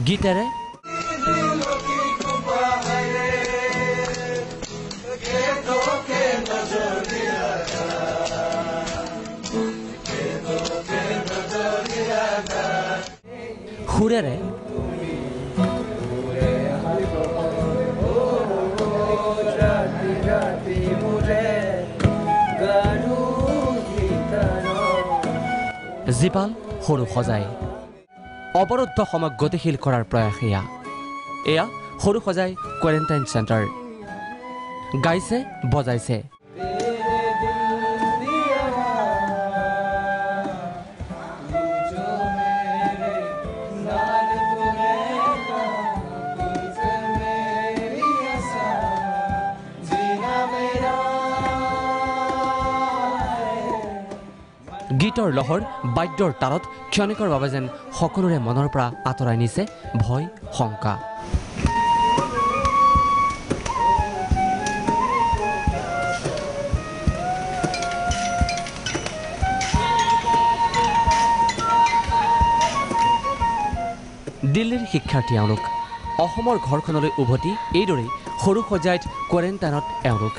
গীতেৰে সুৰেৰে জীপাল সৰু সজাই অৱৰুদ্ধ সময় গতিশীল কৰাৰ প্ৰয়াস এয়া সৰু সজাই কোৱাৰেণ্টাইন চেণ্টাৰ গাইছে বজাইছে গীতৰ লহৰ বাদ্যৰ তালত ক্ষণিকৰ বাবে যেন সকলোৰে মনৰ পৰা আঁতৰাই নিছে ভয় শংকা দিল্লীৰ শিক্ষাৰ্থী এওঁলোক অসমৰ ঘৰখনলৈ উভতি এইদৰেই সৰু সজাইত কোৱাৰেণ্টাইনত এওঁলোক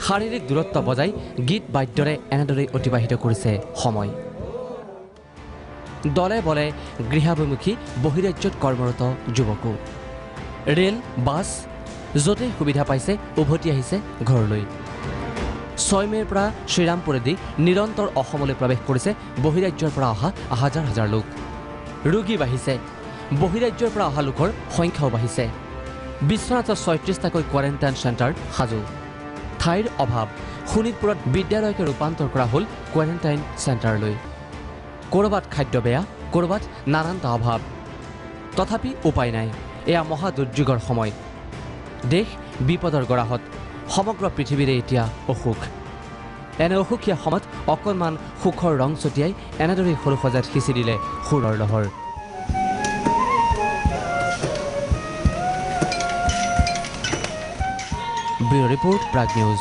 শাৰীৰিক দূৰত্ব বজাই গীত বাদ্যৰে এনেদৰেই অতিবাহিত কৰিছে সময় দলে বলে গৃহাভিমুখী বহিৰাজ্যত কৰ্মৰত যুৱকো ৰেল বাছ য'তেই সুবিধা পাইছে উভতি আহিছে ঘৰলৈ 6 মে'ৰ পৰা শ্ৰীৰামপুৰেদি নিৰন্তৰ অসমলৈ প্ৰৱেশ কৰিছে বহিৰাজ্যৰ পৰা অহা হাজাৰ হাজাৰ লোক ৰোগী বাঢ়িছে বহিৰাজ্যৰ পৰা অহা লোকৰ সংখ্যাও বাঢ়িছে বিশ্বনাথত ৩৬টাকৈ কোৱাৰেণ্টাইন চেণ্টাৰ সাজু ঠাইৰ অভাৱ শোণিতপুৰত বিদ্যালয়কে ৰূপান্তৰ কৰা হ'ল কোৱাৰেণ্টাইন চেণ্টাৰলৈ ক'ৰবাত খাদ্য বেয়া ক'ৰবাত নানানটা অভাৱ তথাপি উপায় নাই এয়া মহা দুৰ্যোগৰ সময় দেশ বিপদৰ গৰাহত সমগ্ৰ পৃথিৱীৰে এতিয়া অসুখ এনে অসুখীয়া সময়ত অকণমান সুখৰ ৰং ছটিয়াই এনেদৰেই সৰু সজাইত সিঁচি দিলে সুৰৰ লহৰ ব্যুৰ ৰিপৰ্ট প্ৰাগ নিউজ